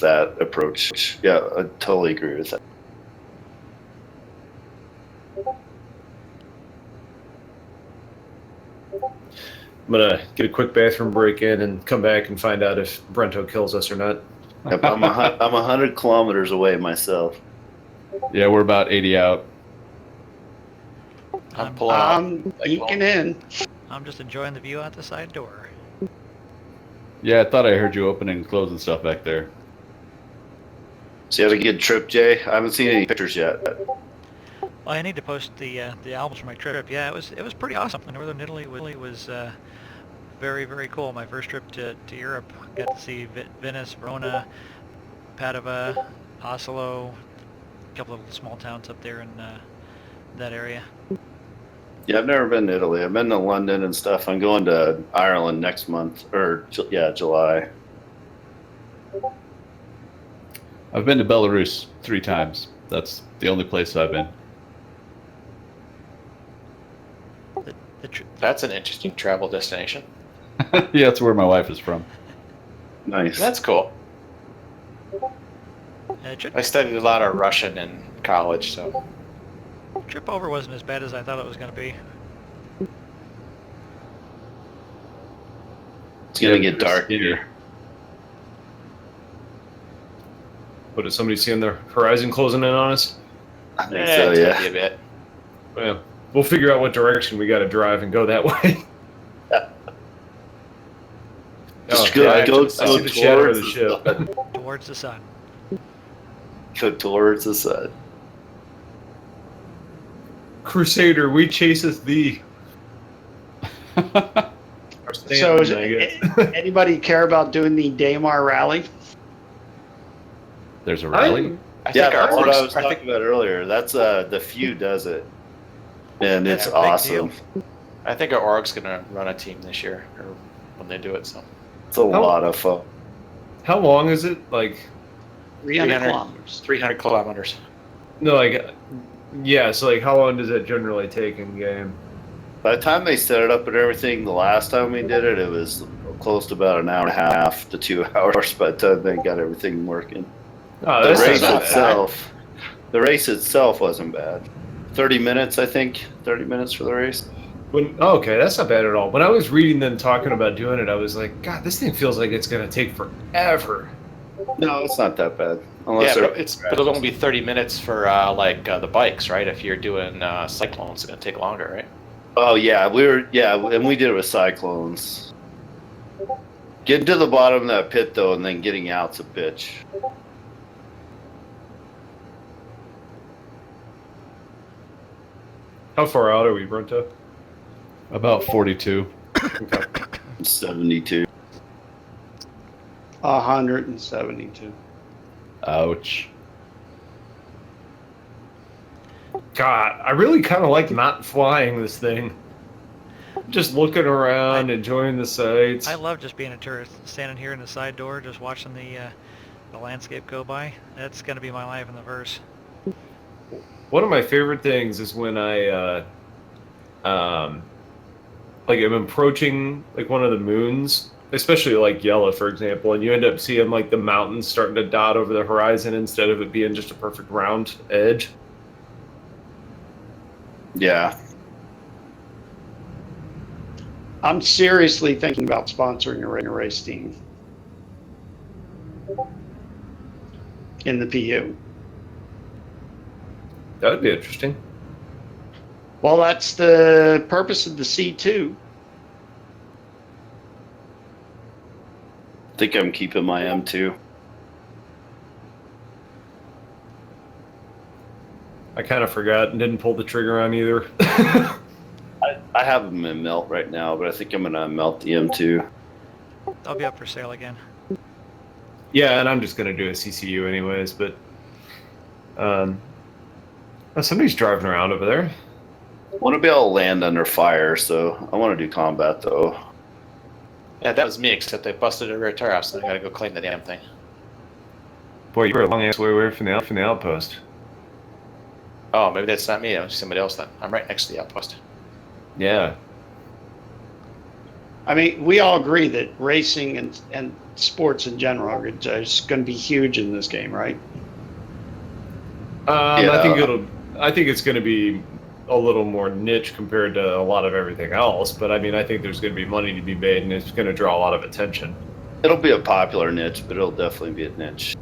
that approach. Yeah, I totally agree with that. I'm gonna get a quick bathroom break in and come back and find out if Brento kills us or not. Yep, I'm 100 kilometers away myself. Yeah, we're about 80 out. I'm eking in. I'm just enjoying the view out the side door. Yeah, I thought I heard you opening and closing stuff back there. So you had a good trip, Jay? I haven't seen any pictures yet. Well, I need to post the albums from my trip. Yeah, it was pretty awesome. Northern Italy was very, very cool. My first trip to Europe. Got to see Venice, Verona, Padova, Oslo, a couple of small towns up there in that area. Yeah, I've never been to Italy. I've been to London and stuff. I'm going to Ireland next month, or July. I've been to Belarus 3 times. That's the only place I've been. That's an interesting travel destination. Yeah, that's where my wife is from. Nice. That's cool. I studied a lot of Russian in college, so. Trip over wasn't as bad as I thought it was going to be. It's going to get dark here. What, is somebody seeing the horizon closing in on us? I think so, it's yeah. gonna be a bit. Well, we'll figure out what direction we got to drive and go that way. Just go towards the shadow of the ship. Towards the sun. Go towards the sun. Crusader, we chaseth thee. So, anybody care about doing the Daymar rally? There's a rally? Yeah, that's what I was talking about earlier. That's the Few does it, and it's awesome. I think our org's gonna run a team this year, or when they do it. So it's a lot of fun. How long is it? Like 300 kilometers. 300 kilometers. No, like yeah. So like, how long does that generally take in game? By the time they set it up and everything, the last time we did it, it was close to about an hour and a half to 2 hours. By the time they got everything working. Oh, The race itself wasn't bad. 30 minutes, I think. 30 minutes for the race. Okay, that's not bad at all. When I was reading them talking about doing it, I was like, God, this thing feels like it's going to take forever. No, it's not that bad. Unless but it'll only be 30 minutes for the bikes, right? If you're doing Cyclones, it's going to take longer, right? Oh yeah, and we did it with Cyclones. Getting to the bottom of that pit though, and then getting out's a bitch. How far out are we, Brento? About 42. Okay. 72. 172. Ouch. God, I really kind of like not flying this thing. Just looking around, enjoying the sights. I love just being a tourist, standing here in the side door, just watching the landscape go by. That's going to be my life in the verse. One of my favorite things is when I, like I'm approaching like one of the moons, especially like Yela, for example, and you end up seeing like the mountains starting to dot over the horizon instead of it being just a perfect round edge. Yeah. I'm seriously thinking about sponsoring a race team in the PU. That would be interesting. Well, that's the purpose of the C2. I think I'm keeping my M2. I kind of forgot and didn't pull the trigger on either. I have them in melt right now, but I think I'm going to melt the M2. I'll be up for sale again. Yeah, and I'm just going to do a CCU anyways, but somebody's driving around over there. I want to be able to land under fire, so I want to do combat, though. Yeah, that was me, except I busted a rear tire off, so I gotta go clean the damn thing. Boy, you were a long ass way away from the outpost. Oh, maybe that's not me. That was somebody else then. I'm right next to the outpost. Yeah. I mean, we all agree that racing and sports in general are just going to be huge in this game, right? I think it's going to be a little more niche compared to a lot of everything else. But I mean, I think there's going to be money to be made, and it's going to draw a lot of attention. It'll be a popular niche, but it'll definitely be a niche.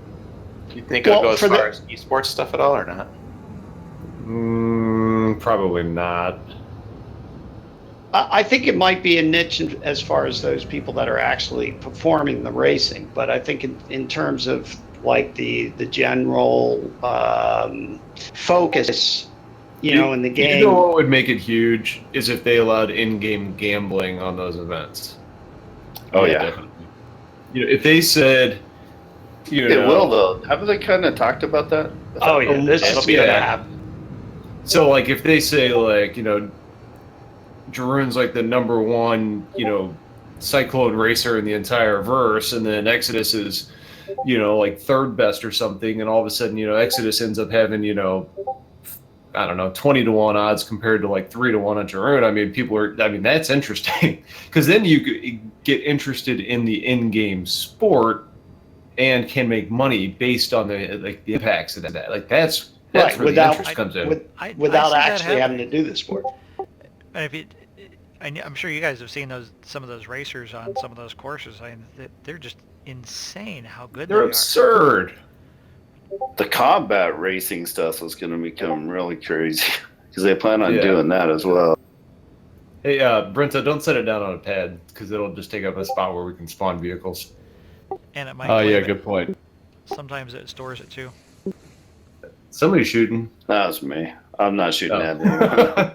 You think it'll go as far as esports stuff at all, or not? Probably not. I think it might be a niche as far as those people that are actually performing the racing, but I think in terms of like the general focus, in the game. You know what would make it huge is if they allowed in-game gambling on those events. Oh yeah. Definitely. If they said, it will though. Haven't they kind of talked about that? Oh yeah, this is going to happen. So like if they say like Jeroen's like the number one Cyclone racer in the entire verse, and then Exodus is like third best or something, and all of a sudden Exodus ends up having I don't know 20-1 odds compared to like 3-1 on Jeroen. I mean that's interesting because then you could get interested in the in-game sport and can make money based on the impacts of that. Like that's right, where the interest comes in. Without actually having to do the sport. I'm sure you guys have seen some of those racers on some of those courses. They're just insane how good they are. They're absurd. The combat racing stuff is going to become really crazy because they plan on doing that as well. Hey, Brenta, don't set it down on a pad because it'll just take up a spot where we can spawn vehicles. And it might. Oh yeah, good point. Sometimes it stores it too. Somebody's shooting. That was me. I'm not shooting at anyone.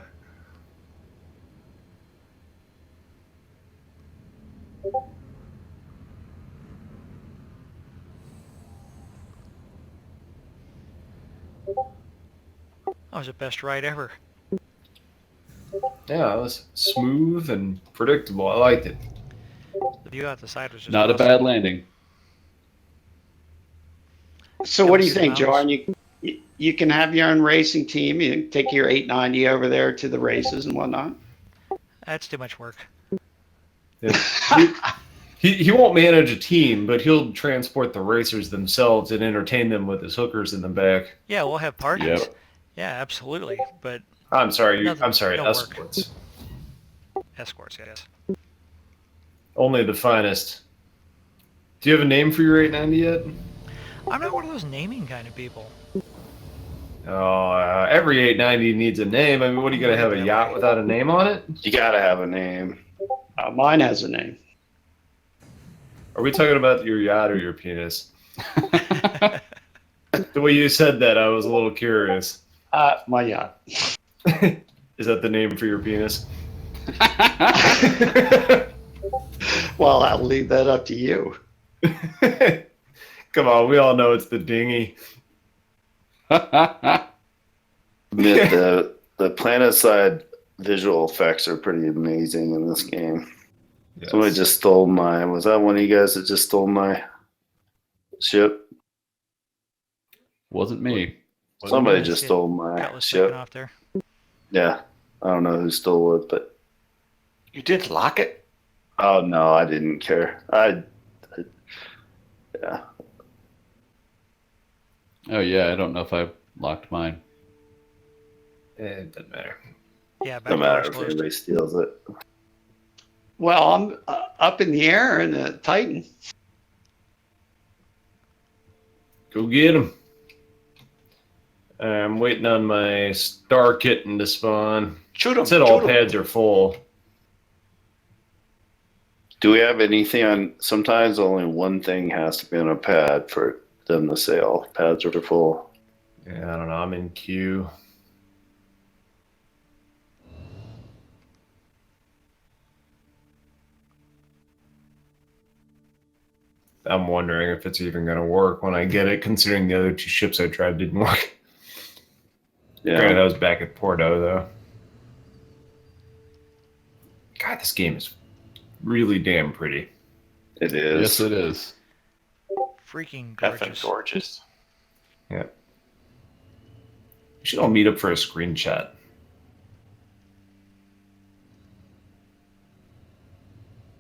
That was the best ride ever. Yeah, it was smooth and predictable. I liked it. The view out the side was just Not awesome. a bad landing. So what do you think, John? You can have your own racing team. You can take your 890 over there to the races and whatnot. That's too much work. Yeah. He won't manage a team, but he'll transport the racers themselves and entertain them with his hookers in the back. Yeah, we'll have parties. Yep. Yeah, absolutely. But I'm sorry, no escorts. Escorts, yes. Only the finest. Do you have a name for your 890 yet? I'm not one of those naming kind of people. Oh, every 890 needs a name. I mean, what are you going to have, a yacht without a name on it? You got to have a name. Mine has a name. Are we talking about your yacht or your penis? The way you said that, I was a little curious. My yacht. Is that the name for your penis? Well, I'll leave that up to you. Come on, we all know it's the dinghy. The planet side visual effects are pretty amazing in this game. Yes. Somebody just stole mine. Was that one of you guys that just stole my ship? Wasn't me. Somebody just stole my ship. Off there. Yeah, I don't know who stole it, but you did lock it? Oh no, I didn't care. Yeah. Oh yeah, I don't know if I locked mine. It doesn't matter. Yeah, no matter if anybody steals it. Well, I'm up in the air in the Titan. Go get him. I'm waiting on my star kitten to spawn. Shoot him. Said all pads are full. Do we have anything on? Sometimes only one thing has to be on a pad for them to say all pads are full. Yeah, I don't know. I'm in queue. I'm wondering if it's even going to work when I get it, considering the other two ships I tried didn't work. Yeah. Granted, that was back at Porto, though. God, this game is really damn pretty. It is. Yes, it is. Freaking gorgeous. Effing gorgeous. Yeah. We should all meet up for a screenshot.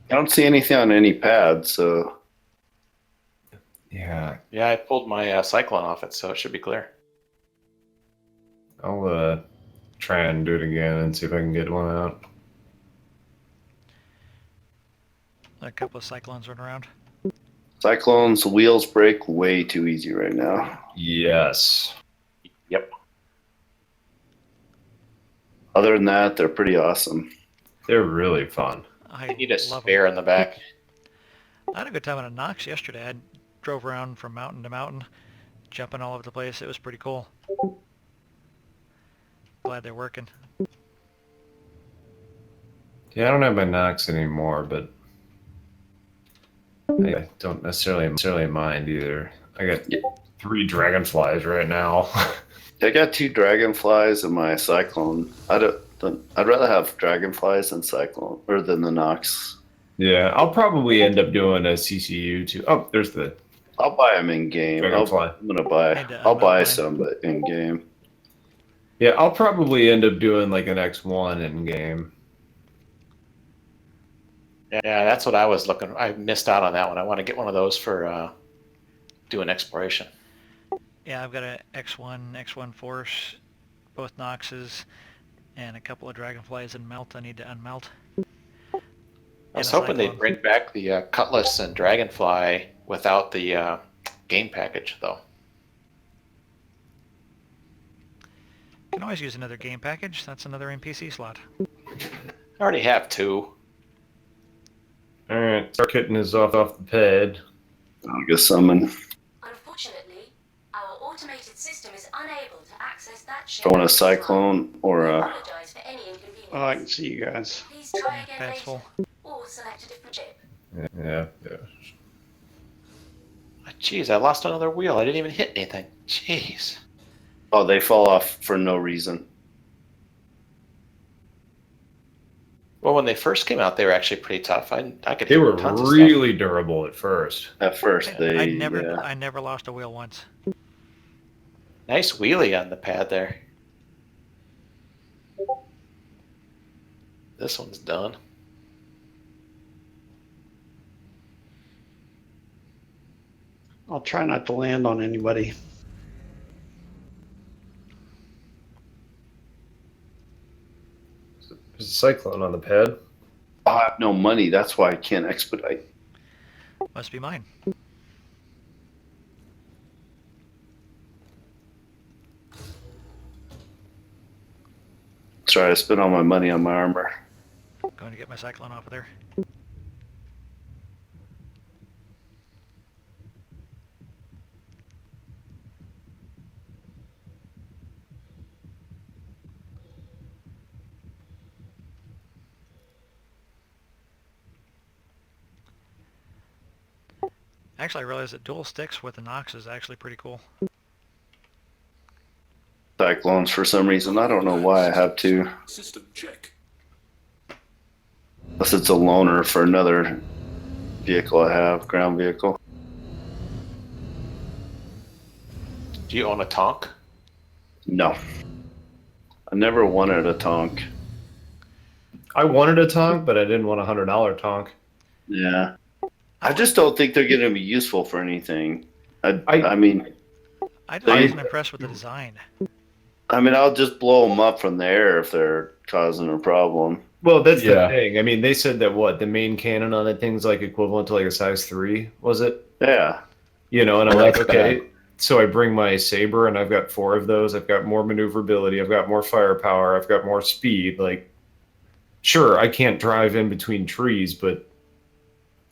I don't see anything on any pad, so Yeah, Yeah, I pulled my Cyclone off it, so it should be clear. I'll try and do it again and see if I can get one out. A couple of Cyclones run around. Cyclones wheels break way too easy right now. Yes. Yep. Other than that, they're pretty awesome. They're really fun. I They need a love spare them. in the back. I had a good time on a Nox yesterday. I drove around from mountain to mountain, jumping all over the place. It was pretty cool. Glad they're working. Yeah, I don't have my Nox anymore, but I don't necessarily mind either. I got 3 Dragonflies right now. I got 2 Dragonflies in my Cyclone. I'd rather have Dragonflies than Cyclone, or than the Nox. Yeah, I'll probably end up doing a CCU too. Oh, there's the I'll buy them in game. Dragonfly. I'll buy some, but in game. Yeah, I'll probably end up doing like an X1 in game. Yeah, that's what I was looking. I missed out on that one. I want to get one of those for doing exploration. Yeah, I've got a X1 Force, both Noxes, and a couple of Dragonflies in melt. I need to unmelt. I was And a hoping they'd Cyclone. bring back the Cutlass and Dragonfly without the game package, though. Can always use another game package. That's another NPC slot. I already have 2. All right, start kitten is off the pad. I'll go summon. Unfortunately, our automated system is unable to access that ship. If I want a Cyclone or a... Apologize for any inconvenience. Oh, I can see you guys. Please try again Pad's later, full. or select a different ship. Yeah. Jeez, I lost another wheel. I didn't even hit anything. Jeez. Oh, they fall off for no reason. Well, when they first came out, they were actually pretty tough. I could They hit were tons of really durable at first. At first, they... I never lost a wheel once. stuff. Nice wheelie on the pad there. This one's done. I'll try not to land on anybody. There's a Cyclone on the pad. I have no money. That's why I can't expedite. Must be mine. Sorry, I spent all my money on my armor. Going to get my Cyclone off of there. Actually, I realized that dual sticks with the Nox is actually pretty cool. Cyclones for some reason. I don't know why I have to. System check. Unless it's a loaner for another vehicle I have, ground vehicle. Do you own a Tonk? No. I never wanted a Tonk. I wanted a Tonk, but I didn't want a $100 Tonk. Yeah. I just don't think they're going to be useful for anything. I mean, I just wasn't impressed with the design. I'll just blow them up from the air if they're causing a problem. Well, that's Yeah. the thing. I mean, they said that the main cannon on that thing's like equivalent to like a size 3, was it? Yeah. And I'm Oh, like, that's okay. bad. So I bring my Saber, and I've got 4 of those. I've got more maneuverability. I've got more firepower. I've got more speed. Like, sure, I can't drive in between trees, but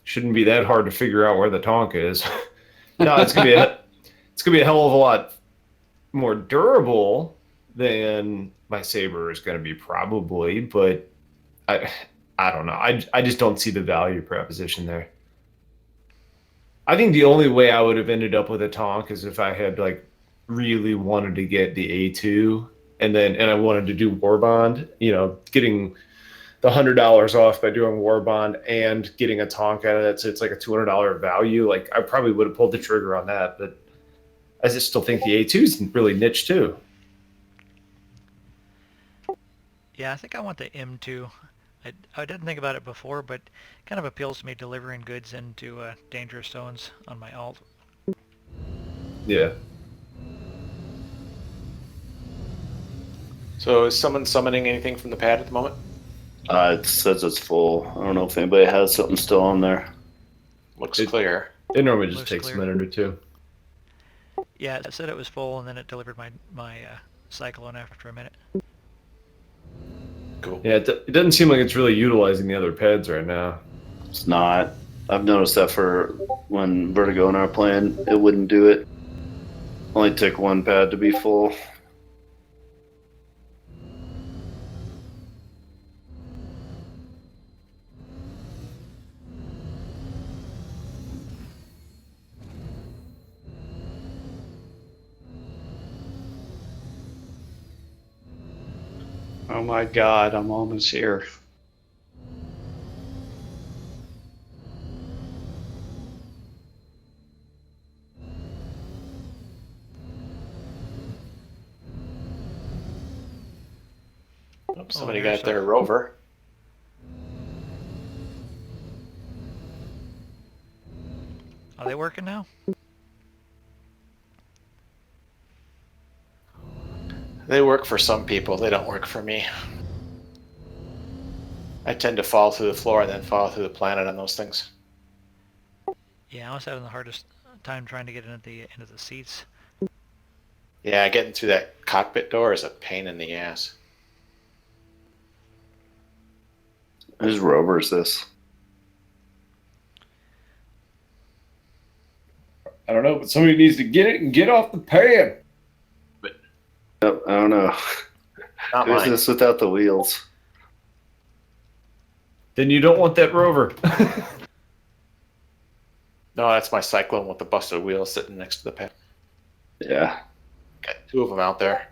shouldn't be that hard to figure out where the Tonk is. No, it's gonna be a hell of a lot more durable than my Saber is going to be probably, but I don't know. I just don't see the value proposition there. I think the only way I would have ended up with a Tonk is if I had like really wanted to get the A2 and I wanted to do Warbond, getting the $100 off by doing Warbond and getting a Tonk out of that. So it's like a $200 value. Like I probably would have pulled the trigger on that, but I just still think the A2 is really niche too. Yeah, I think I want the M2. I didn't think about it before, but it kind of appeals to me delivering goods into dangerous zones on my alt. Yeah. So is someone summoning anything from the pad at the moment? It says it's full. I don't know if anybody has something still on there. Looks It- clear. It normally just Looks takes clear. a minute or two. Yeah, it said it was full, and then it delivered my Cyclone after a minute. Cool. Yeah, it doesn't seem like it's really utilizing the other pads right now. It's not. I've noticed that for when Vertigo and I are playing, it wouldn't do it. Only took one pad to be full. Oh my God, I'm almost here. Oh, somebody there's got their rover. Are they working now? They work for some people. They don't work for me. I tend to fall through the floor and then fall through the planet on those things. Yeah, I was having the hardest time trying to get into the seats. Yeah, getting through that cockpit door is a pain in the ass. Whose rover is this? I don't know, but somebody needs to get it and get off the pad. Yep, I don't know. Not Who's mine. this without the wheels? Then you don't want that rover. No, that's my Cyclone with the busted wheel sitting next to the pad. Yeah. Got two of them out there.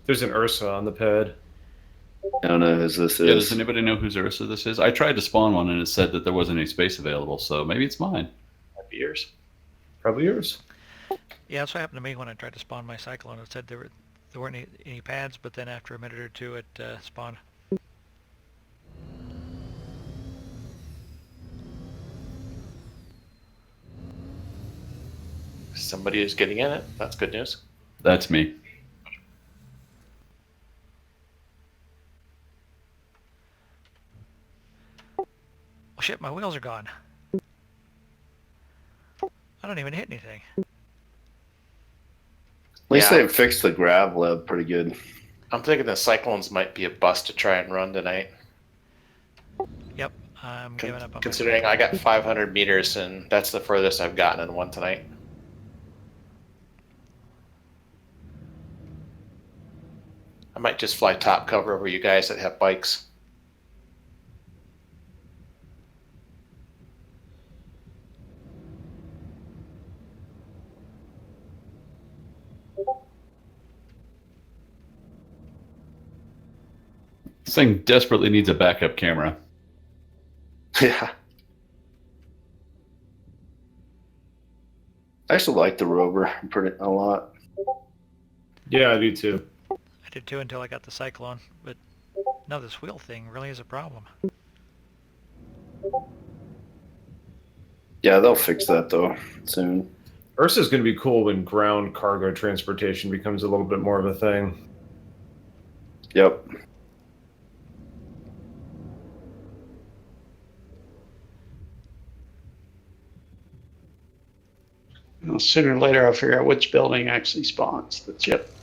There's an Ursa on the pad. I don't know who this Yeah, is. does anybody know whose Ursa this is? I tried to spawn one and it said that there wasn't any space available, so maybe it's mine. Might be yours. Probably yours. Yeah, that's what happened to me when I tried to spawn my Cyclone. It said there weren't any pads, but then after a minute or two, it spawned. Somebody is getting in it. That's good news. That's me. Oh shit, my wheels are gone. I don't even hit anything. At least Yeah. they fixed the grav lab pretty good. I'm thinking the Cyclones might be a bust to try and run tonight. Yep, I'm giving up on Considering my I got 500 meters and that's the furthest I've gotten in one tonight. I might just fly top cover over you guys that have bikes. This thing desperately needs a backup camera. Yeah. I actually like the rover pretty a lot. Yeah, I do too. I did too until I got the Cyclone, but no, this wheel thing really is a problem. Yeah, they'll fix that though soon. Ursa's going to be cool when ground cargo transportation becomes a little bit more of a thing. Yep. Well, sooner or later, I'll figure out which building actually spawns the chip.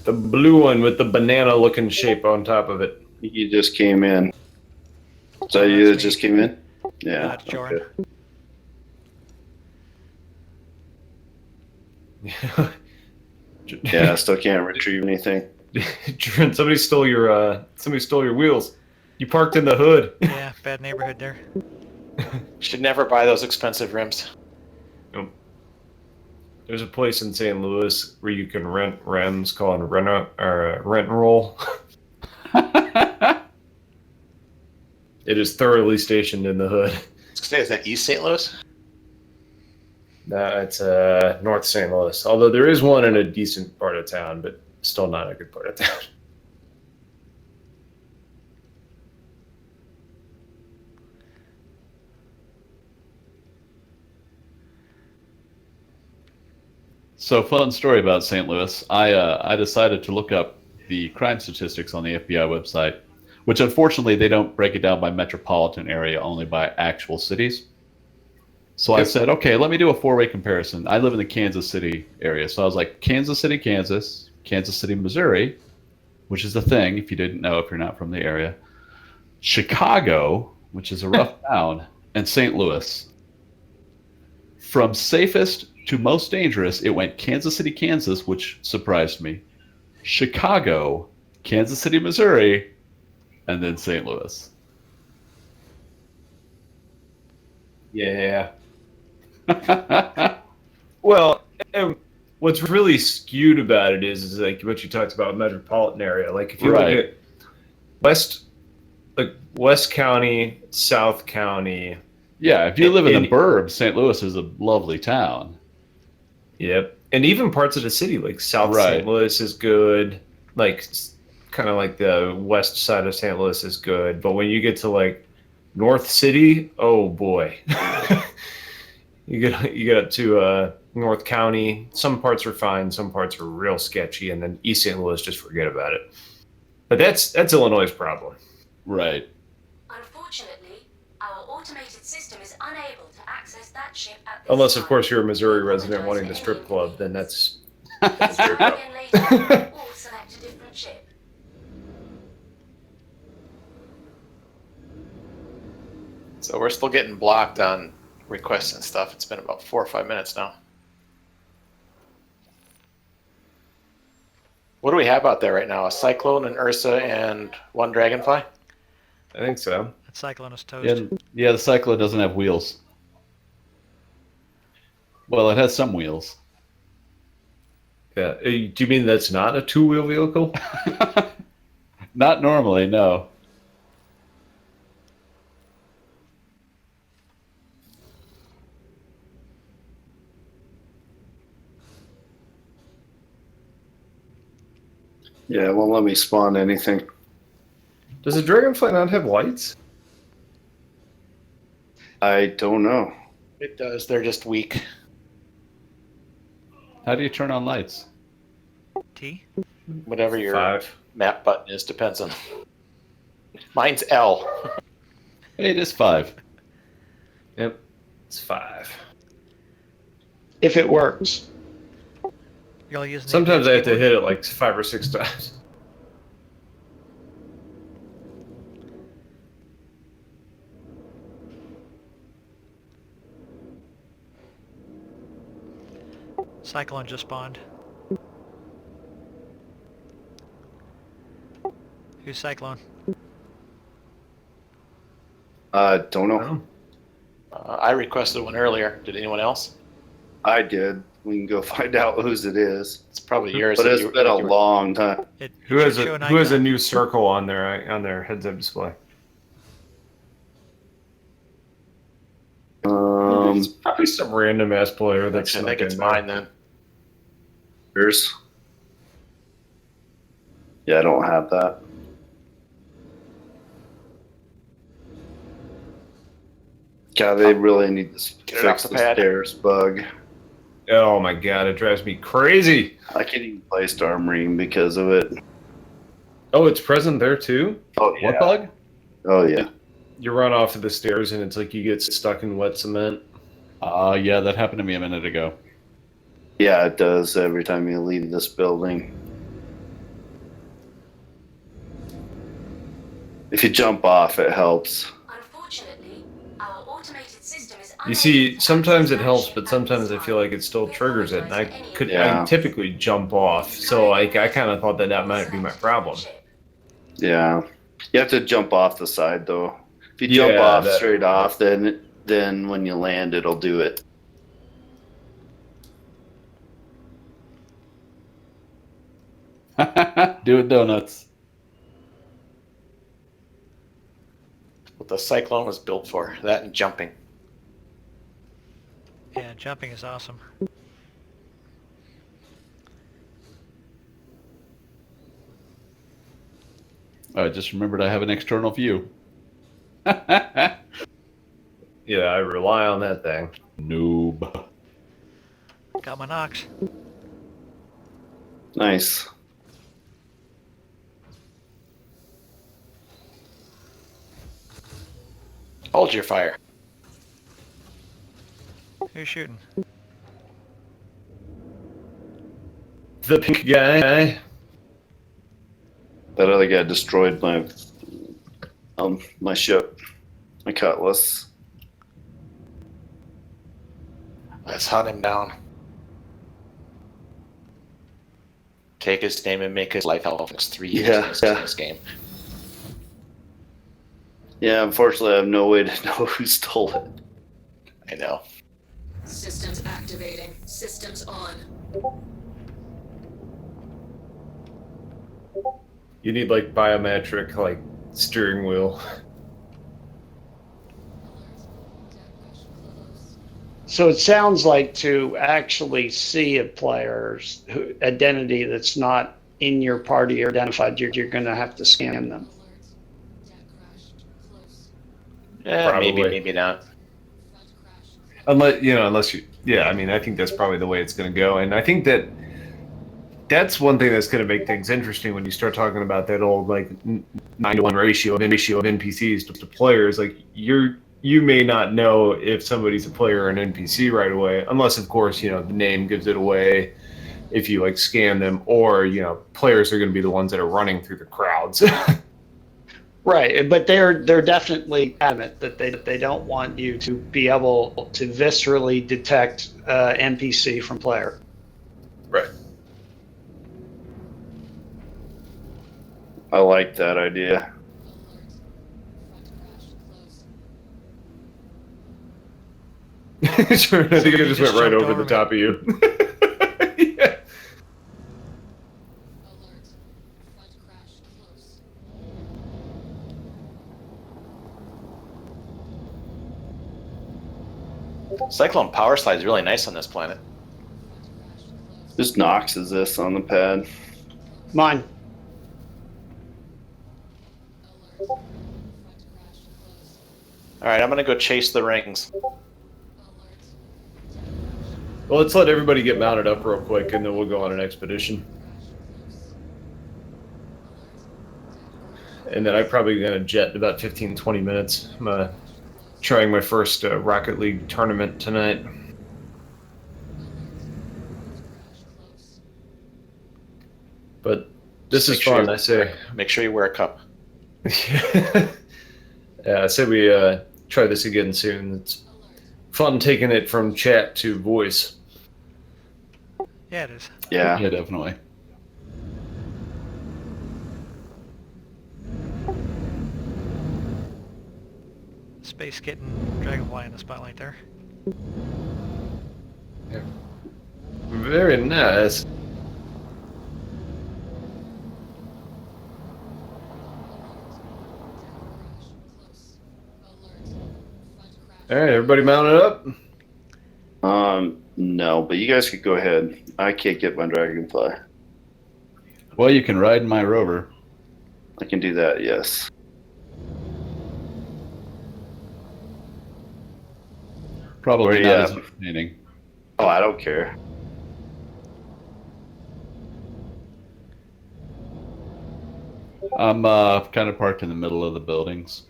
The blue one with the banana-looking shape on top of it. You just came in. Is that Oh, you that that's me. just came in? Yeah. It's Jordan. Yeah, I still can't retrieve anything. Jordan, somebody stole your wheels. You parked in the hood. Yeah, bad neighborhood there. Should never buy those expensive rims. There's a place in St. Louis where you can rent rims called Rent and Roll. It is thoroughly stationed in the hood. Is that East St. Louis? It's North St. Louis. Although there is one in a decent part of town, but still not a good part of town. So, fun story about St. Louis. I decided to look up the crime statistics on the FBI website, which unfortunately they don't break it down by metropolitan area, only by actual cities. So I said, okay, let me do a four-way comparison. I live in the Kansas City area, so I was like, Kansas City, Kansas, Kansas City, Missouri, which is a thing if you didn't know if you're not from the area, Chicago, which is a rough town, and St. Louis. From safest to most dangerous, it went Kansas City, Kansas, which surprised me, Chicago, Kansas City, Missouri, and then St. Louis. Yeah. Well, and what's really skewed about it is like what you talked about, metropolitan area. Like if you Right. look at West County, South County. Yeah, if you live in the And- burbs, St. Louis is a lovely town. Yep, and even parts of the city, like South Right. St. Louis is good. Like kind of like the west side of St. Louis is good, but when you get to like North City, oh boy. You get up to North County. Some parts are fine. Some parts are real sketchy, and then East St. Louis, just forget about it. But that's Illinois' problem. Right. Unfortunately, our automated system is unable to access that ship at this Unless, of time. course, you're a Missouri We resident apologize wanting for the any strip club. Then inconvenience. that's Please try again later, or select a different ship. So we're still getting blocked on requests and stuff. It's been about 4 or 5 minutes now. What do we have out there right now? A Cyclone, an Ursa, and one Dragonfly? I think so. That Cyclone is toast. Yeah, the Cyclone doesn't have wheels. Well, it has some wheels. Yeah. Do you mean that's not a two-wheel vehicle? Not normally, no. Yeah, it won't let me spawn anything. Does a Dragonfly not have lights? I don't know. It does. They're just weak. How do you turn on lights? T? Whatever your 5. map button is depends on. Mine's L. Hey, it is 5. Yep. It's 5. If it works. You're all using the Sometimes I have to keyboard? hit it like 5 or 6 times. Cyclone just spawned. Who's Cyclone? Don't know. Oh. I requested one earlier. Did anyone else? I did. We can go find out whose it is. It's probably yours. But that it's you- been a you were- long time. It Who has should show a an Who has a icon. new circle on their heads-up display? It's probably some random ass player that's I snuck think it's in there. mine then. Yours? Yeah, I don't have that. God, they really need to Get it off fix the the pad. stairs bug. Oh my god, it drives me crazy. I can't even play Star Marine because of it. Oh, it's present there too? Oh yeah. What bug? Oh yeah. You run off of the stairs and it's like you get stuck in wet cement. Yeah, that happened to me a minute ago. Yeah, it does every time you leave this building. If you jump off, it helps. Unfortunately, our automated system is You unable see, to sometimes it access helps, that but ship sometimes at I this feel time. like it still We triggers it, and I apologize for could any Yeah. I typically jump off. So like I kind of thought that might be my problem. Yeah. You have to jump off the side though. If you jump Yeah, off that- straight off, then when you land, it'll do it. Doing donuts. What the Cyclone was built for. That and jumping. Yeah, jumping is awesome. I just remembered I have an external view. Yeah, I rely on that thing. Noob. Got my Nox. Nice. Hold your fire. Who's shooting? The pink guy. That other guy destroyed my ship, my cutlass. Let's hunt him down. Take his name and make his life hell. It's 3 years in this game. Yeah, unfortunately, I have no way to know who stole it. I know. Systems activating. Systems on. You need like biometric, like steering wheel. So it sounds like to actually see a player's identity that's not in your party or identified, you're going to have to scan them. Yeah, Probably. maybe not. Unless you. Yeah, I mean, I think that's probably the way it's going to go, and I think that's one thing that's going to make things interesting when you start talking about that old like 9-to-1 ratio of NPCs to players. Like you may not know if somebody's a player or an NPC right away, unless of course the name gives it away. If you like scan them, or players are going to be the ones that are running through the crowds. Right, but they're definitely adamant that they don't want you to be able to viscerally detect NPC from player. Right. I like that idea. Sure, I think it just went right over the top of you. Yeah. Cyclone power slide is really nice on this planet. Whose Nox is this on the pad? Mine. All right, I'm gonna go chase the rings. Well, let's let everybody get mounted up real quick, and then we'll go on an expedition. And then I'm probably going to jet in about 15-20 minutes. I'm trying my first Rocket League tournament tonight. But this is fun, I say. Make sure you wear a cup. Yeah, I say we try this again soon. It's fun taking it from chat to voice. Yeah, it is. Yeah. Yeah, definitely. Space Kitten, Dragonfly in the spotlight there. Yeah. Very nice. All right, everybody mounted up? No, but you guys could go ahead. I can't get my Dragonfly. Well, you can ride my rover. I can do that, yes. Probably Where you not at? as entertaining. Oh, I don't care. I'm kind of parked in the middle of the buildings.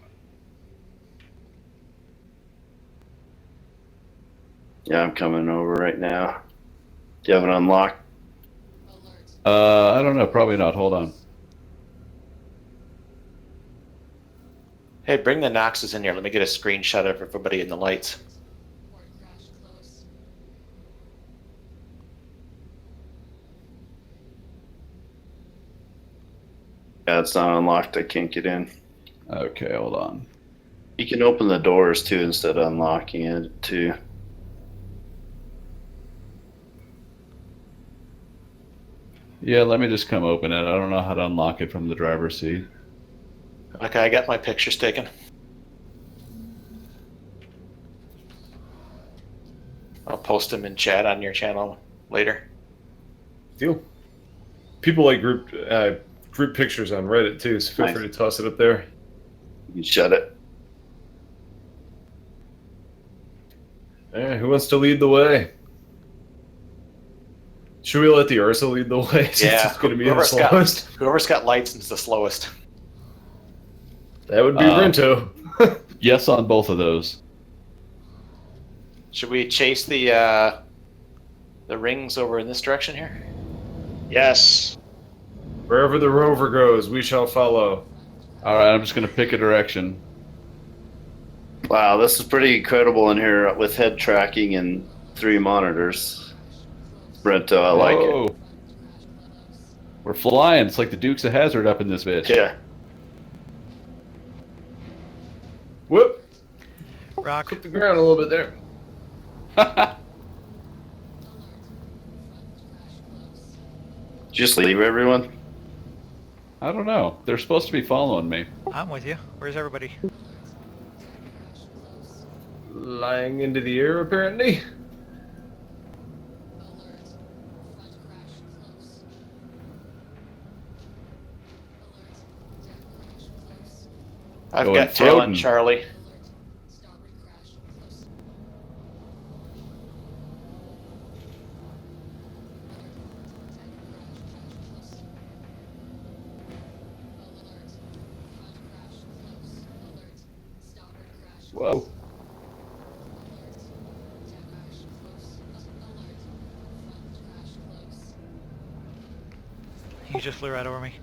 Yeah, I'm coming over right now. Do you have it unlocked? I don't know. Probably not. Hold on. Hey, bring the Noxes in here. Let me get a screenshot of everybody in the lights. Yeah, it's not unlocked. I can't get in. Okay, hold on. You can open the doors too instead of unlocking it too. Yeah, let me just come open it. I don't know how to unlock it from the driver's seat. Okay, I got my pictures taken. I'll post them in chat on your channel later. Deal. People like group pictures on Reddit too, so feel Nice. free to toss it up there. You can shut it. All right, who wants to lead the way? Should we let the Ursa lead the way since Yeah, it's going to be the whoever's got- slowest? Whoever's got lights is the slowest. That would be Brento. Yes on both of those. Should we chase the rings over in this direction here? Yes. Wherever the rover goes, we shall follow. All right, I'm just going to pick a direction. Wow, this is pretty incredible in here with head tracking and 3 monitors. Brento, I like it. Whoa. We're flying. It's like the Dukes of Hazzard up in this bitch. Yeah. Whoop! Rock. Hit the ground a little bit there. Just leave everyone. I don't know. They're supposed to be following me. I'm with you. Where's everybody? Lying into the air, apparently. I've Going got tail floating. and Charlie. Whoa. You just flew right over me.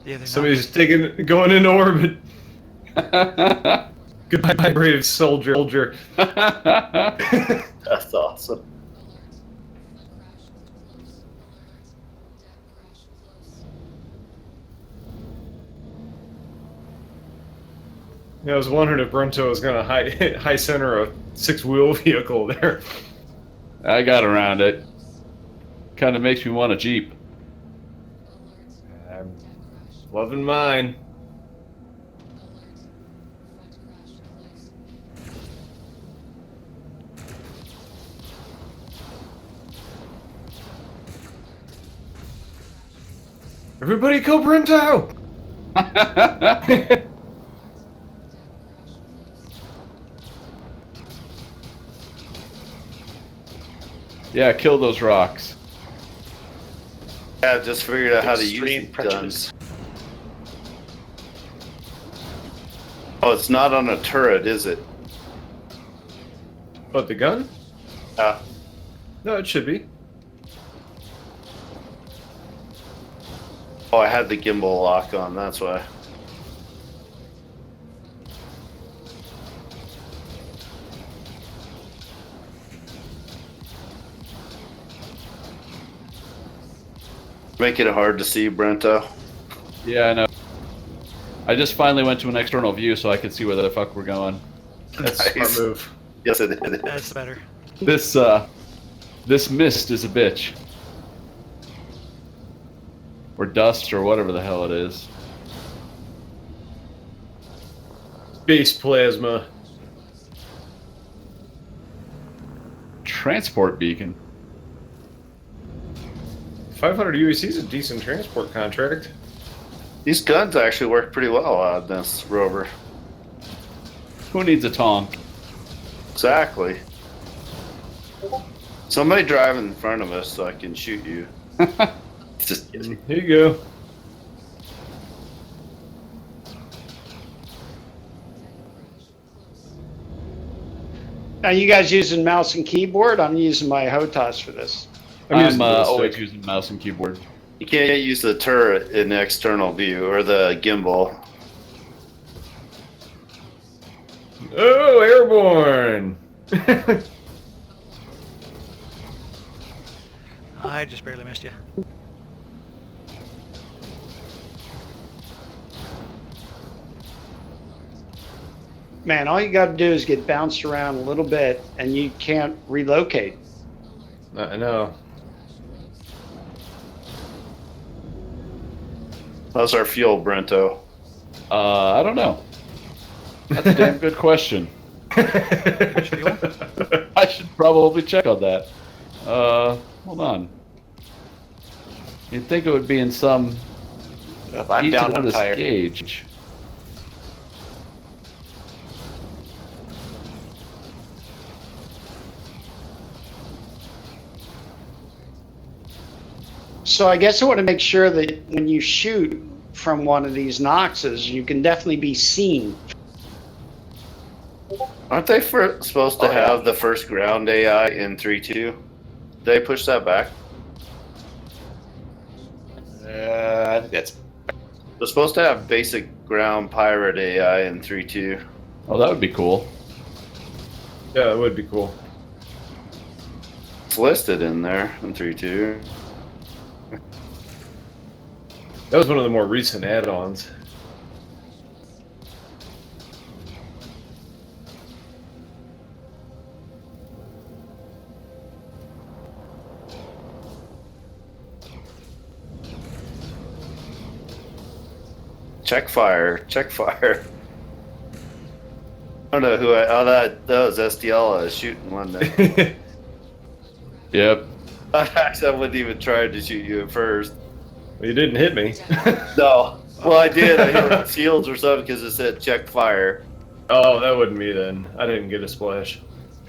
Yeah, they're Somebody's going into orbit. Goodbye, brave soldier. That's awesome. Yeah, I was wondering if Brento was going to high center a 6-wheel vehicle there. I got around it. Kind of makes me want a Jeep. I'm loving mine. Everybody kill Brento! Yeah, kill those rocks. Yeah, I just figured out how to use Extreme these prejudice. guns. Oh, it's not on a turret, is it? What, the gun? No, it should be. Oh, I had the gimbal lock on, that's why. Making it hard to see, Brento. Yeah, I know. I just finally went to an external view so I could see where the fuck we're going. That's a Nice. smart move. Yes, it is. That's better. This mist is a bitch. Or dust, or whatever the hell it is. Space plasma. Transport beacon. 500 UEC is a decent transport contract. These guns actually work pretty well on this rover. Who needs a tonk? Exactly. Somebody drive in front of us so I can shoot you. Just kidding. Here you go. Now you guys using mouse and keyboard? I'm using my HOTAS for this. I'm always using mouse and keyboard. You can't use the turret in the external view or the gimbal. Oh, airborne! I just barely missed you. Man, all you got to do is get bounced around a little bit, and you can't relocate. I know. How's our fuel, Brento? I don't know. That's a damn good question. Fuel? I should probably check on that. Hold on. You'd think it would be in some I'm easy down to one notice tire. gauge. So I guess I want to make sure that when you shoot from one of these Noxes, you can definitely be seen. Aren't they supposed to have the first ground AI in 3.2? They push that back. I think that's They're supposed to have basic ground pirate AI in 3.2. Oh, that would be cool. Yeah, that would be cool. It's listed in there in 3.2. That was one of the more recent add-ons. Check fire. Check fire. I don't know who that was STL shooting one day. Yep. I wouldn't even try to shoot you at first. Well, you didn't hit me. No. Well, I did. I hit shields or something because it said check fire. Oh, that wouldn't me then. I didn't get a splash.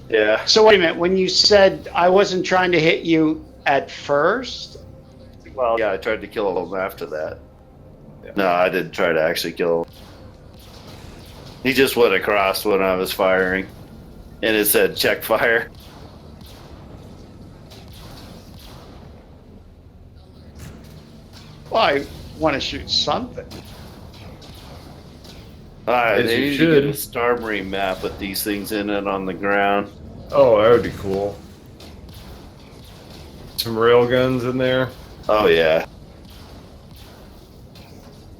Yeah. So wait a minute, when you said I wasn't trying to hit you at first? Well, yeah, I tried to kill him after that. Yeah. No, I didn't try to actually kill him. He just went across when I was firing, and it said check fire. Well, I want to shoot something. As They you need to get a should. Star Marine map with these things in it on the ground. Oh, that would be cool. Some rail guns in there. Oh yeah.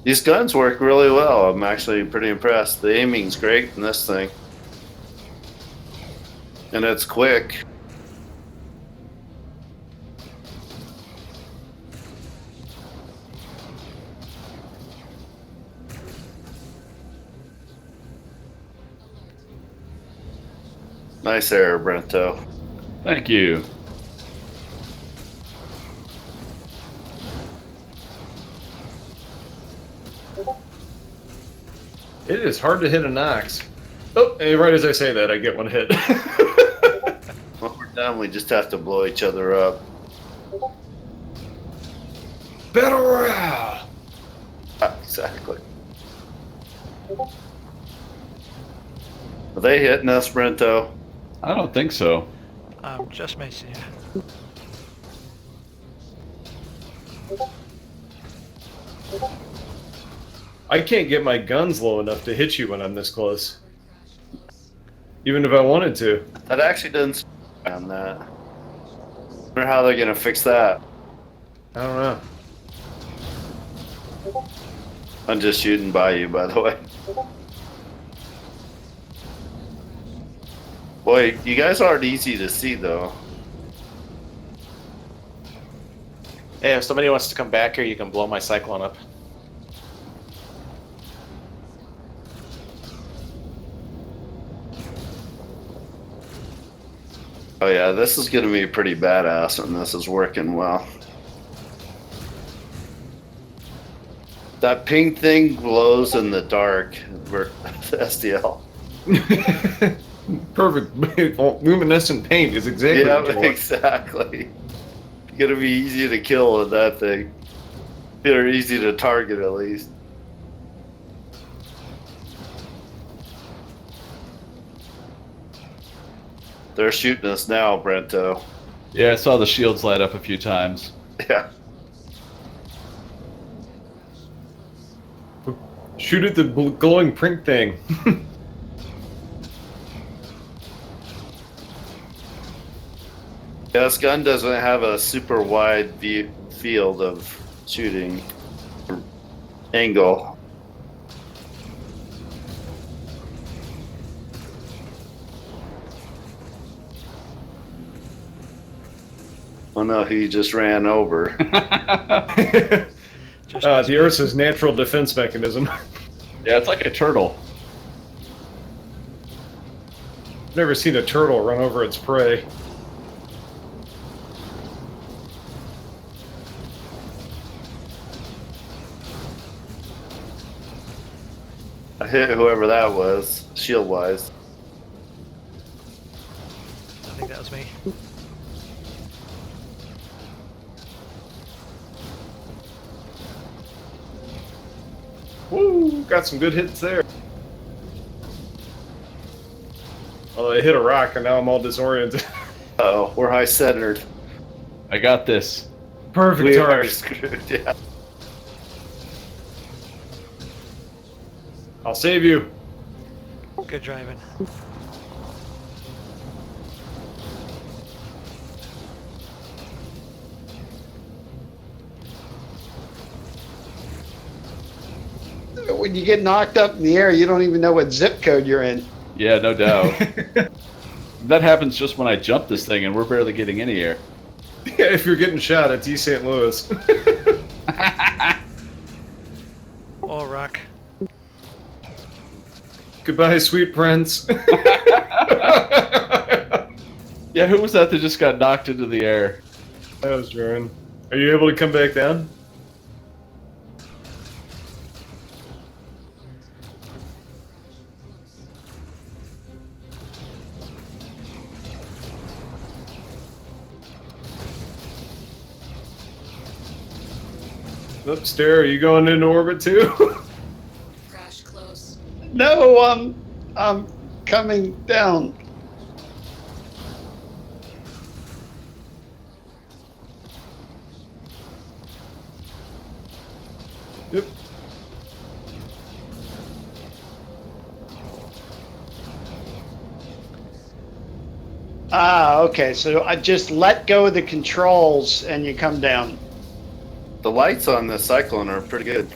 These guns work really well. I'm actually pretty impressed. The aiming's great in this thing. And it's quick. Nice error, Brento. Thank you. It is hard to hit a Nox. Oh, and right as I say that, I get one hit. When we're done, we just have to blow each other up. Battle Royale! Exactly. Are they hitting us, Brento? I don't think so. Just missing you. I can't get my guns low enough to hit you when I'm this close. Even if I wanted to. That actually doesn't on that. Wonder how they're gonna fix that. I don't know. I'm just shooting by you, by the way. Boy, you guys aren't easy to see, though. Hey, if somebody wants to come back here, you can blow my Cyclone up. Oh yeah, this is gonna be pretty badass when this is working well. That pink thing glows in the dark. STL. Perfect. Luminescent paint is exactly what you Yeah, want. exactly. It's gonna be easy to kill with that thing. They're easy to target at least. They're shooting us now, Brento. Yeah, I saw the shields light up a few times. Yeah. Shoot at the glowing print thing. Yeah, this gun doesn't have a super wide field of shooting angle. Oh no, he just ran over. The Ursa's natural defense mechanism. Yeah, it's like a turtle. Never seen a turtle run over its prey. I hit whoever that was, shield wise. I think that was me. Woo! Got some good hits there. Oh, I hit a rock and now I'm all disoriented. Oh, we're high centered. I got this. Perfect We are target. screwed. Yeah. I'll save you. Good driving. When you get knocked up in the air, you don't even know what zip code you're in. Yeah, no doubt. That happens just when I jump this thing, and we're barely getting any air. Yeah, if you're getting shot, it's East St. Louis. Oh, rock. Goodbye, sweet prince. Yeah, who was that just got knocked into the air? That was Jaren. Are you able to come back down? Oops, Stare, are you going into orbit too? Crash close. No, I'm coming down. Yep. Ah, okay. So I just let go of the controls and you come down. The lights on the Cyclone are pretty good.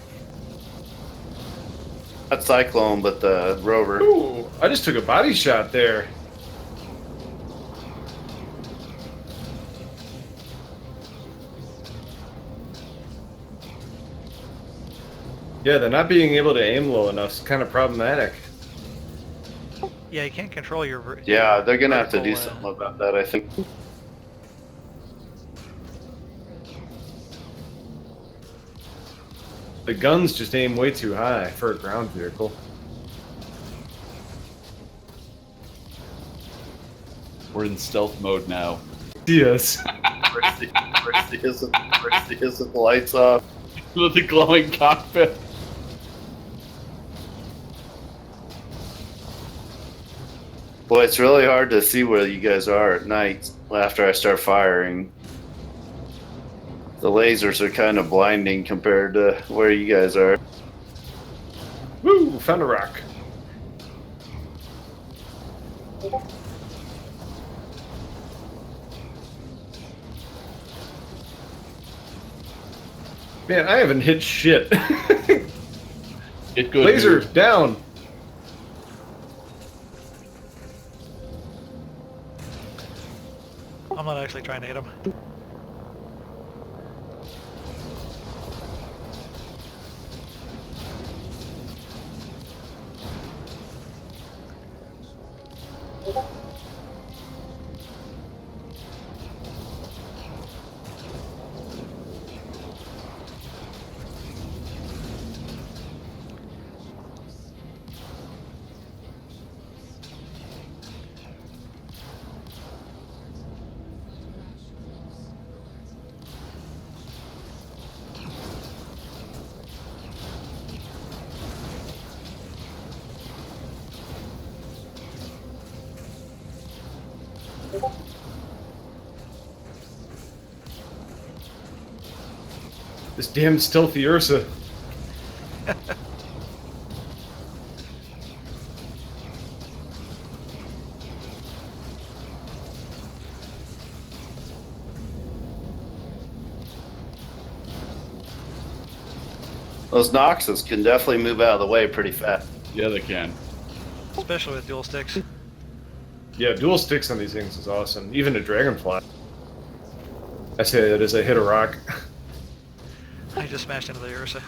Not Cyclone, but the rover. Ooh, I just took a body shot there. Yeah, they're not being able to aim low enough is kind of problematic. Yeah, you can't control your. Yeah, they're gonna have to do vertical, something about that, I think. The guns just aim way too high for a ground vehicle. We're in stealth mode now. Yes. Mercy isn't the lights off. With the glowing cockpit. Boy, it's really hard to see where you guys are at night after I start firing. The lasers are kind of blinding compared to where you guys are. Woo! Found a rock. Man, I haven't hit shit. Get good. Laser dude. down. I'm not actually trying to hit him. This damn stealthy Ursa. Those Noxus can definitely move out of the way pretty fast. Yeah, they can. Especially with dual sticks. Yeah, dual sticks on these things is awesome. Even a Dragonfly. I say that as I hit a rock. I just smashed into the Ursa.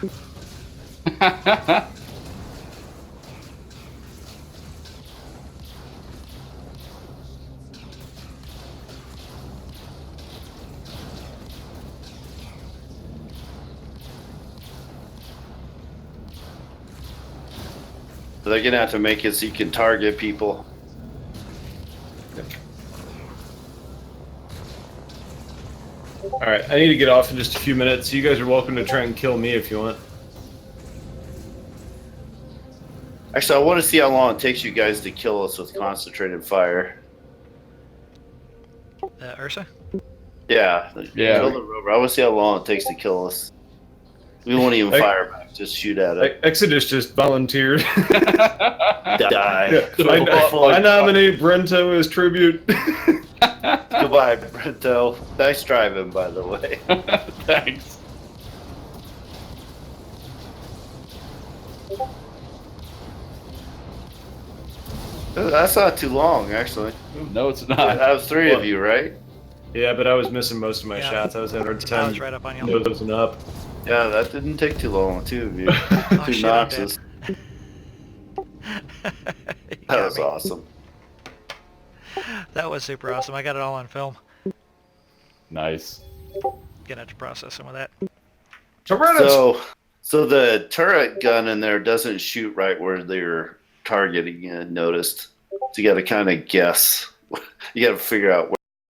They're gonna have to make it so you can target people. Alright, I need to get off in just a few minutes. You guys are welcome to try and kill me if you want. Actually, I want to see how long it takes you guys to kill us with concentrated fire. Ursa? Yeah. Yeah. Kill the rover. I want to see how long it takes to kill us. We won't even fire back. Just shoot at it. Exodus just volunteered. Die. I nominate Brento as tribute. Goodbye, Brento. Nice driving, by the way. Thanks. That's not too long, actually. No, it's not. That was 3 of you, right? Yeah, but I was missing most of my Yeah. shots. I was having a hard I time was right up on you. nosing up. Yeah, that didn't take too long. 2 of you. Oh, Two shit, I'm dead. Noxes. You That got was me. awesome. That was super awesome. I got it all on film. Nice. Gonna have to process some of that. So the turret gun in there doesn't shoot right where they're targeting. Noticed. So you got to kind of guess. You got to figure out